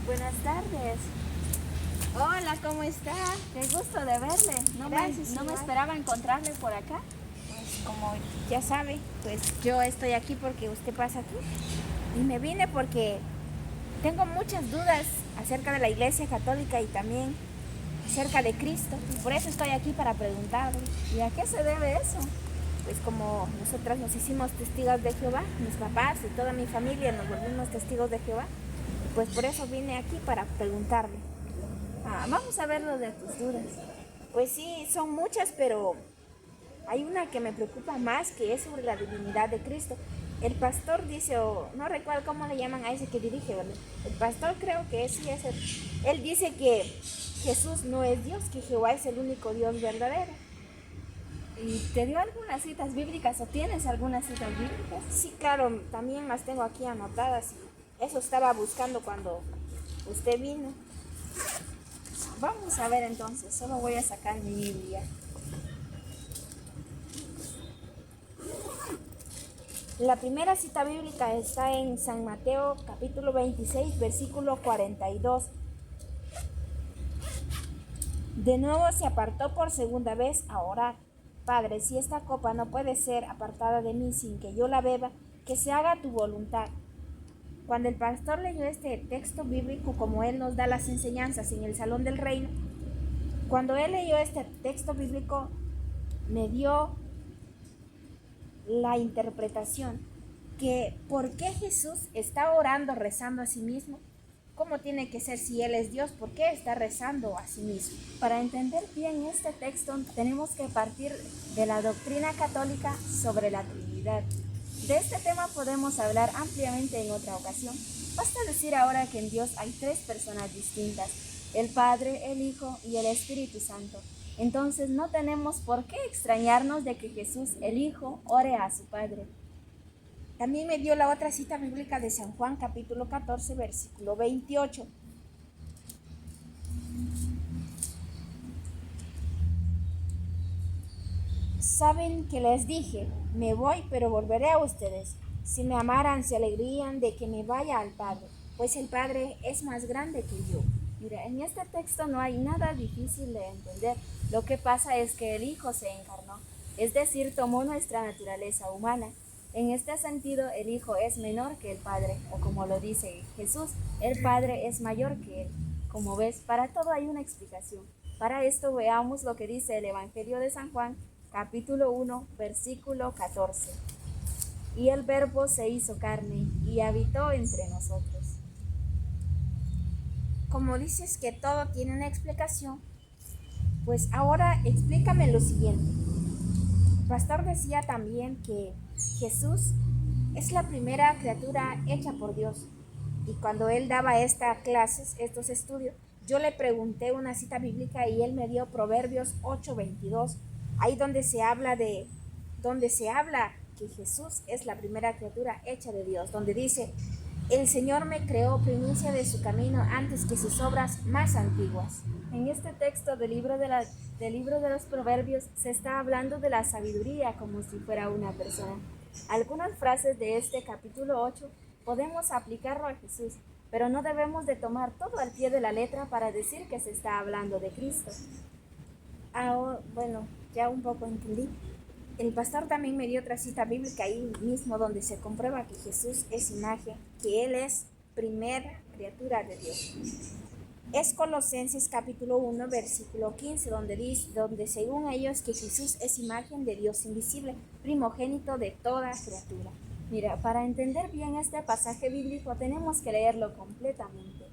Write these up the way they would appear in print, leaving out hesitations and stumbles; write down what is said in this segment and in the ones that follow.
Buenas tardes. Hola, ¿cómo está? Qué gusto de verle. Gracias, No me igual. esperaba encontrarle por acá. Pues como ya sabe, pues yo estoy aquí porque usted pasa aquí. Y me vine porque tengo muchas dudas acerca de la Iglesia Católica y también acerca de Cristo. Y por eso estoy aquí para preguntarle. ¿Y a qué se debe eso? Pues como nosotras nos hicimos testigos de Jehová, mis papás y toda mi familia nos volvimos testigos de Jehová, pues por eso vine aquí para preguntarle. Vamos a ver lo de tus dudas. Pues sí, son muchas, pero hay una que me preocupa más, que es sobre la divinidad de Cristo. El pastor dice, o no recuerdo cómo le llaman a ese que dirige, ¿verdad? El pastor creo que sí es él dice que Jesús no es Dios, que Jehová es el único Dios verdadero. ¿Y te dio algunas citas bíblicas o tienes algunas citas bíblicas? Sí, claro, también las tengo aquí anotadas. Eso estaba buscando cuando usted vino. Vamos a ver entonces, solo voy a sacar mi Biblia. La primera cita bíblica está en San Mateo capítulo 26, versículo 42. De nuevo se apartó por segunda vez a orar. Padre, si esta copa no puede ser apartada de mí sin que yo la beba, que se haga tu voluntad. Cuando el pastor leyó este texto bíblico, como él nos da las enseñanzas en el Salón del Reino, cuando él leyó este texto bíblico, me dio la interpretación que por qué Jesús está orando, rezando a sí mismo. ¿Cómo tiene que ser si Él es Dios? ¿Por qué está rezando a sí mismo? Para entender bien este texto, tenemos que partir de la doctrina católica sobre la Trinidad. De este tema podemos hablar ampliamente en otra ocasión. Basta decir ahora que en Dios hay tres personas distintas, el Padre, el Hijo y el Espíritu Santo. Entonces no tenemos por qué extrañarnos de que Jesús, el Hijo, ore a su Padre. También me dio la otra cita bíblica de San Juan, capítulo 14, versículo 28. Saben que les dije, me voy, pero volveré a ustedes. Si me amaran, se alegrarían de que me vaya al Padre, pues el Padre es más grande que yo. Mira, en este texto no hay nada difícil de entender. Lo que pasa es que el Hijo se encarnó, es decir, tomó nuestra naturaleza humana. En este sentido, el Hijo es menor que el Padre, o como lo dice Jesús, el Padre es mayor que Él. Como ves, para todo hay una explicación. Para esto veamos lo que dice el Evangelio de San Juan, capítulo 1, versículo 14. Y el Verbo se hizo carne y habitó entre nosotros. Como dices que todo tiene una explicación, pues ahora explícame lo siguiente. El pastor decía también que Jesús es la primera criatura hecha por Dios. Y cuando él daba estas clases, estos estudios, yo le pregunté una cita bíblica y él me dio Proverbios 8:22, ahí donde se habla que Jesús es la primera criatura hecha de Dios, donde dice, el Señor me creó primicia de su camino antes que sus obras más antiguas. En este texto del libro de los Proverbios se está hablando de la sabiduría como si fuera una persona. Algunas frases de este capítulo 8 podemos aplicarlo a Jesús, pero no debemos de tomar todo al pie de la letra para decir que se está hablando de Cristo. Bueno, ya un poco entendí. El pastor también me dio otra cita bíblica ahí mismo donde se comprueba que Jesús es imagen, que Él es primera criatura de Dios. Es Colosenses capítulo 1, versículo 15, donde dice, donde según ellos que Jesús es imagen de Dios invisible, primogénito de toda criatura. Mira, para entender bien este pasaje bíblico tenemos que leerlo completamente.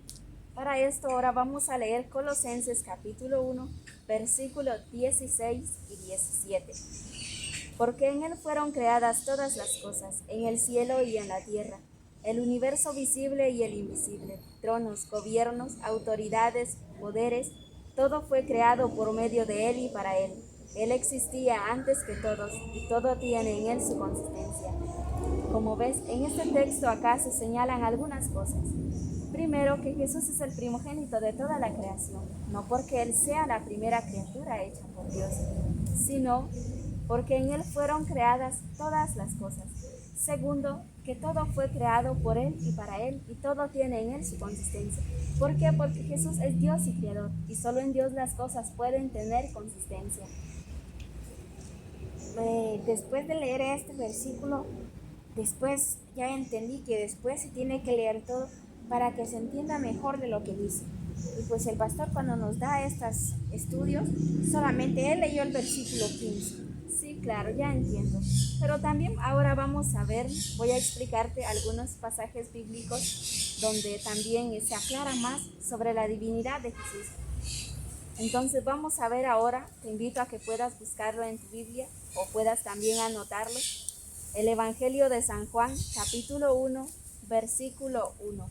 Para esto ahora vamos a leer Colosenses capítulo 1, versículos 16 y 17. Porque en Él fueron creadas todas las cosas, en el cielo y en la tierra, el universo visible y el invisible, tronos, gobiernos, autoridades, poderes, todo fue creado por medio de Él y para Él. Él existía antes que todos, y todo tiene en Él su consistencia. Como ves, en este texto acá se señalan algunas cosas. Primero, que Jesús es el primogénito de toda la creación, no porque Él sea la primera criatura hecha por Dios, sino porque en Él fueron creadas todas las cosas. Segundo, que todo fue creado por Él y para Él, y todo tiene en Él su consistencia. ¿Por qué? Porque Jesús es Dios y Creador, y solo en Dios las cosas pueden tener consistencia. Después de leer este versículo, después ya entendí que después se tiene que leer todo para que se entienda mejor de lo que dice. Y pues el pastor cuando nos da estos estudios, solamente él leyó el versículo 15. Sí, claro, ya entiendo. Pero también ahora vamos a ver, voy a explicarte algunos pasajes bíblicos donde también se aclara más sobre la divinidad de Jesús. Entonces vamos a ver ahora, te invito a que puedas buscarlo en tu Biblia o puedas también anotarlo. El Evangelio de San Juan, capítulo 1, versículo 1.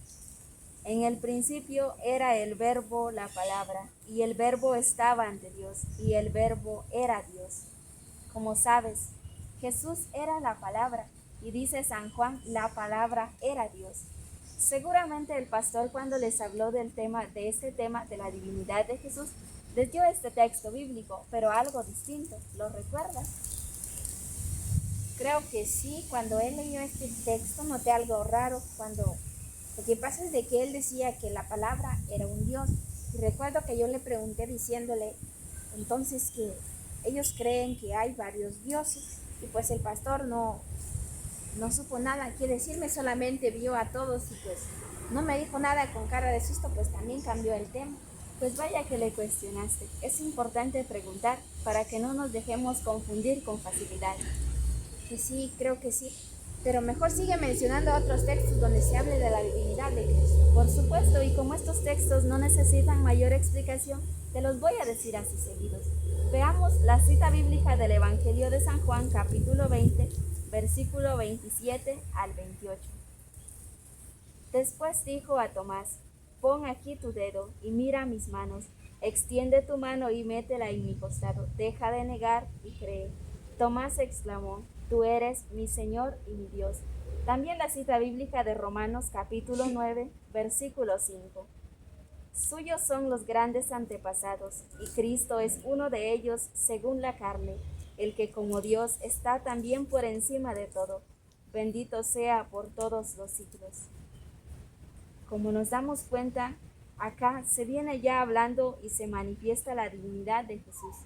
En el principio era el Verbo, la palabra, y el Verbo estaba ante Dios, y el Verbo era Dios. Como sabes, Jesús era la palabra, y dice San Juan, la palabra era Dios. Seguramente el pastor cuando les habló de este tema de la divinidad de Jesús, les dio este texto bíblico, pero algo distinto, ¿lo recuerdas? Creo que sí, cuando él leyó este texto noté algo raro, lo que pasa es de que él decía que la palabra era un Dios, y recuerdo que yo le pregunté diciéndole, entonces que ellos creen que hay varios dioses, y pues el pastor no supo nada que decirme, solamente vio a todos y pues no me dijo nada con cara de susto, pues también cambió el tema. Pues vaya que le cuestionaste. Es importante preguntar para que no nos dejemos confundir con facilidad. Pues sí, creo que sí. Pero mejor sigue mencionando otros textos donde se hable de la divinidad de Cristo. Por supuesto, y como estos textos no necesitan mayor explicación, te los voy a decir así seguidos. Veamos la cita bíblica del Evangelio de San Juan, capítulo 20, versículo 27 al 28. Después dijo a Tomás, pon aquí tu dedo y mira mis manos, extiende tu mano y métela en mi costado, deja de negar y cree. Tomás exclamó, tú eres mi Señor y mi Dios. También la cita bíblica de Romanos capítulo 9, versículo 5. Suyos son los grandes antepasados, y Cristo es uno de ellos según la carne, el que como Dios está también por encima de todo. Bendito sea por todos los siglos. Como nos damos cuenta, acá se viene ya hablando y se manifiesta la divinidad de Jesús.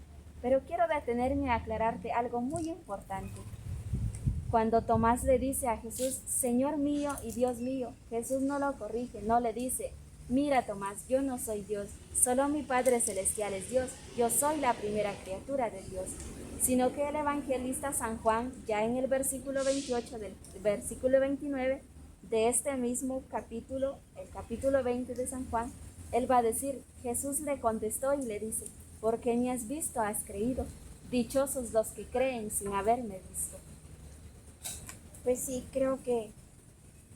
Pero quiero detenerme a aclararte algo muy importante. Cuando Tomás le dice a Jesús, Señor mío y Dios mío, Jesús no lo corrige, no le dice, mira Tomás, yo no soy Dios, solo mi Padre Celestial es Dios, yo soy la primera criatura de Dios. Sino que el evangelista San Juan, ya en el versículo 28 del versículo 29 de este mismo capítulo, el capítulo 20 de San Juan, él va a decir, Jesús le contestó y le dice, porque me has visto, has creído. Dichosos los que creen sin haberme visto. Pues sí, creo que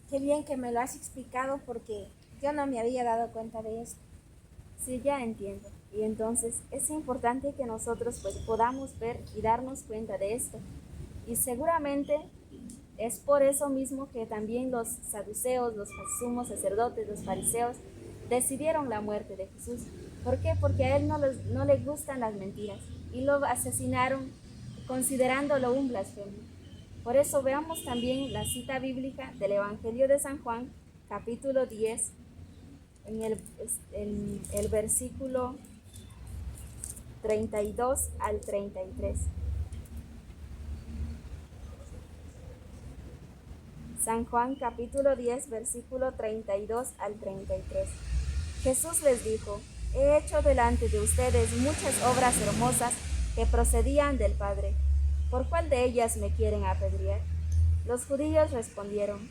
qué bien que me lo has explicado porque yo no me había dado cuenta de esto. Sí, ya entiendo. Y entonces es importante que nosotros pues podamos ver y darnos cuenta de esto. Y seguramente es por eso mismo que también los saduceos, los sumos sacerdotes, los fariseos decidieron la muerte de Jesús. ¿Por qué? Porque a él no le gustan las mentiras y lo asesinaron considerándolo un blasfemo. Por eso veamos también la cita bíblica del Evangelio de San Juan, capítulo 10, en el versículo 32 al 33. San Juan capítulo 10, versículo 32 al 33. Jesús les dijo, he hecho delante de ustedes muchas obras hermosas que procedían del Padre. ¿Por cuál de ellas me quieren apedrear? Los judíos respondieron,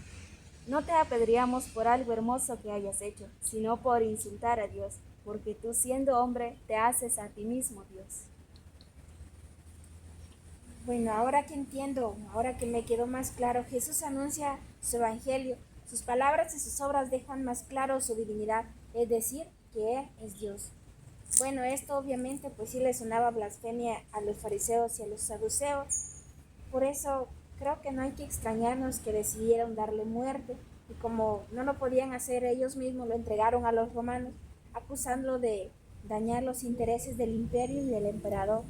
no te apedreamos por algo hermoso que hayas hecho, sino por insultar a Dios, porque tú siendo hombre te haces a ti mismo Dios. Bueno, ahora que entiendo, ahora que me quedó más claro, Jesús anuncia su evangelio, sus palabras y sus obras dejan más claro su divinidad, es decir, que Él es Dios. Bueno, esto obviamente pues sí le sonaba blasfemia a los fariseos y a los saduceos, por eso creo que no hay que extrañarnos que decidieron darle muerte, y como no lo podían hacer ellos mismos, lo entregaron a los romanos, acusándolo de dañar los intereses del imperio y del emperador.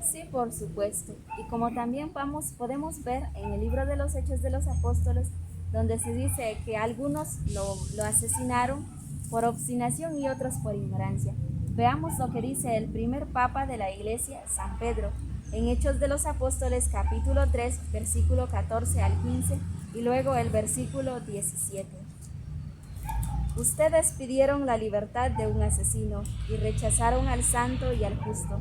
Sí, por supuesto. Y como también podemos ver en el libro de los Hechos de los Apóstoles, donde se dice que algunos lo asesinaron por obstinación y otros por ignorancia. Veamos lo que dice el primer papa de la Iglesia, San Pedro, en Hechos de los Apóstoles capítulo 3, versículo 14 al 15 y luego el versículo 17. Ustedes pidieron la libertad de un asesino y rechazaron al santo y al justo.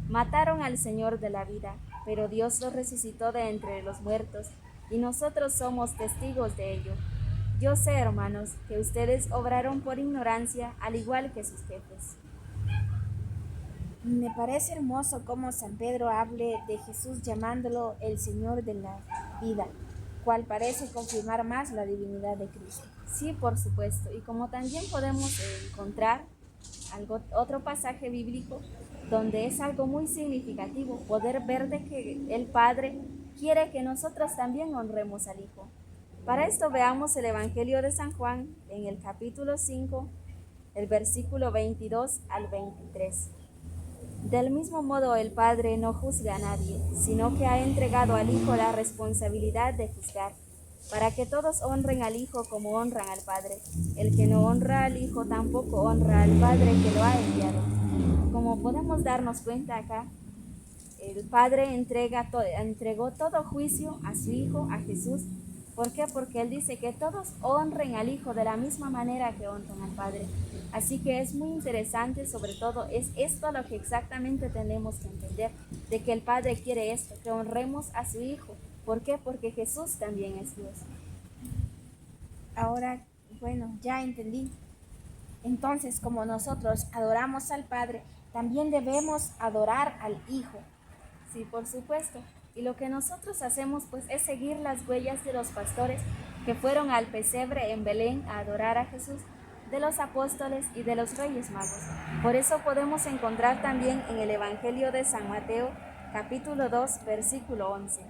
Mataron al Señor de la vida, pero Dios lo resucitó de entre los muertos y nosotros somos testigos de ello. Yo sé, hermanos, que ustedes obraron por ignorancia al igual que sus jefes. Me parece hermoso cómo San Pedro hable de Jesús llamándolo el Señor de la vida, cual parece confirmar más la divinidad de Cristo. Sí, por supuesto. Y como también podemos encontrar otro pasaje bíblico donde es algo muy significativo poder ver de que el Padre quiere que nosotros también honremos al Hijo. Para esto veamos el Evangelio de San Juan en el capítulo 5, el versículo 22 al 23. Del mismo modo el Padre no juzga a nadie, sino que ha entregado al Hijo la responsabilidad de juzgar, para que todos honren al Hijo como honran al Padre. El que no honra al Hijo tampoco honra al Padre que lo ha enviado. Como podemos darnos cuenta acá, el Padre entregó todo juicio a su Hijo, a Jesús. ¿Por qué? Porque Él dice que todos honren al Hijo de la misma manera que honran al Padre. Así que es muy interesante, sobre todo, es esto lo que exactamente tenemos que entender, de que el Padre quiere esto, que honremos a su Hijo. ¿Por qué? Porque Jesús también es Dios. Ahora, bueno, ya entendí. Entonces, como nosotros adoramos al Padre, también debemos adorar al Hijo. Sí, por supuesto. Y lo que nosotros hacemos pues es seguir las huellas de los pastores que fueron al pesebre en Belén a adorar a Jesús, de los apóstoles y de los reyes magos. Por eso podemos encontrar también en el Evangelio de San Mateo, capítulo 2, versículo 11.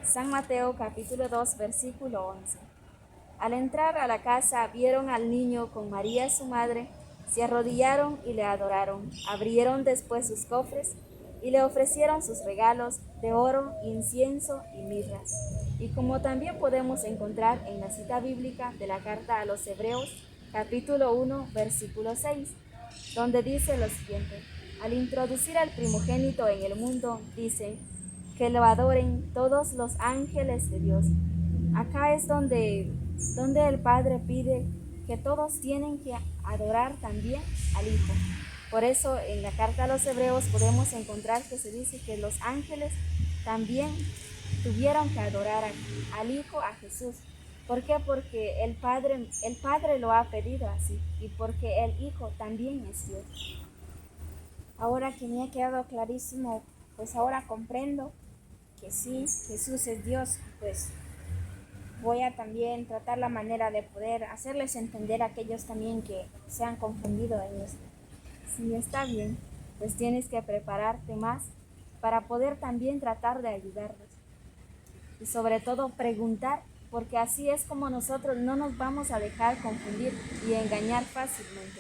San Mateo, capítulo 2, versículo 11. Al entrar a la casa vieron al niño con María su madre, se arrodillaron y le adoraron, abrieron después sus cofres y le ofrecieron sus regalos de oro, incienso y mirra. Y como también podemos encontrar en la cita bíblica de la carta a los Hebreos, capítulo 1, versículo 6, donde dice lo siguiente: al introducir al primogénito en el mundo, dice que lo adoren todos los ángeles de Dios. Acá es donde el Padre pide que todos tienen que adorar también al Hijo. Por eso en la carta a los Hebreos podemos encontrar que se dice que los ángeles también tuvieron que adorar al Hijo, a Jesús. ¿Por qué? Porque el Padre lo ha pedido así y porque el Hijo también es Dios. Ahora que me ha quedado clarísimo, pues ahora comprendo que sí, Jesús es Dios, pues voy a también tratar la manera de poder hacerles entender a aquellos también que se han confundido en esto. Sí, está bien, pues tienes que prepararte más para poder también tratar de ayudarlos. Y sobre todo preguntar, porque así es como nosotros no nos vamos a dejar confundir y engañar fácilmente.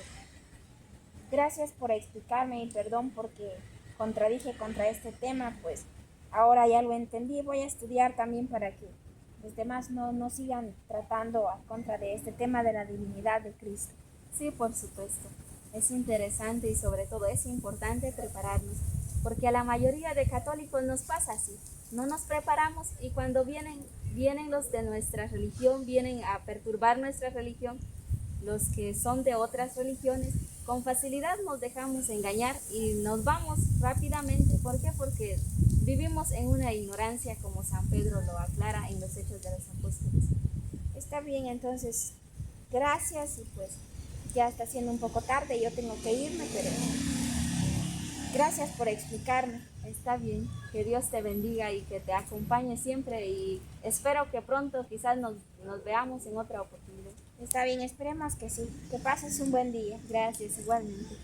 Gracias por explicarme y perdón porque contradije contra este tema, pues ahora ya lo entendí. Voy a estudiar también para que los demás no sigan tratando a contra de este tema de la divinidad de Cristo. Sí, por supuesto. Es interesante y sobre todo es importante prepararnos, porque a la mayoría de católicos nos pasa así. No nos preparamos y cuando vienen los de nuestra religión, vienen a perturbar nuestra religión, los que son de otras religiones, con facilidad nos dejamos engañar y nos vamos rápidamente. ¿Por qué? Porque vivimos en una ignorancia, como San Pedro lo aclara en los Hechos de los Apóstoles. Está bien, entonces, gracias y pues ya está siendo un poco tarde, yo tengo que irme, pero gracias por explicarme. Está bien, que Dios te bendiga y que te acompañe siempre y espero que pronto quizás nos veamos en otra oportunidad. Está bien, esperemos que sí. Que pases un buen día. Gracias, igualmente.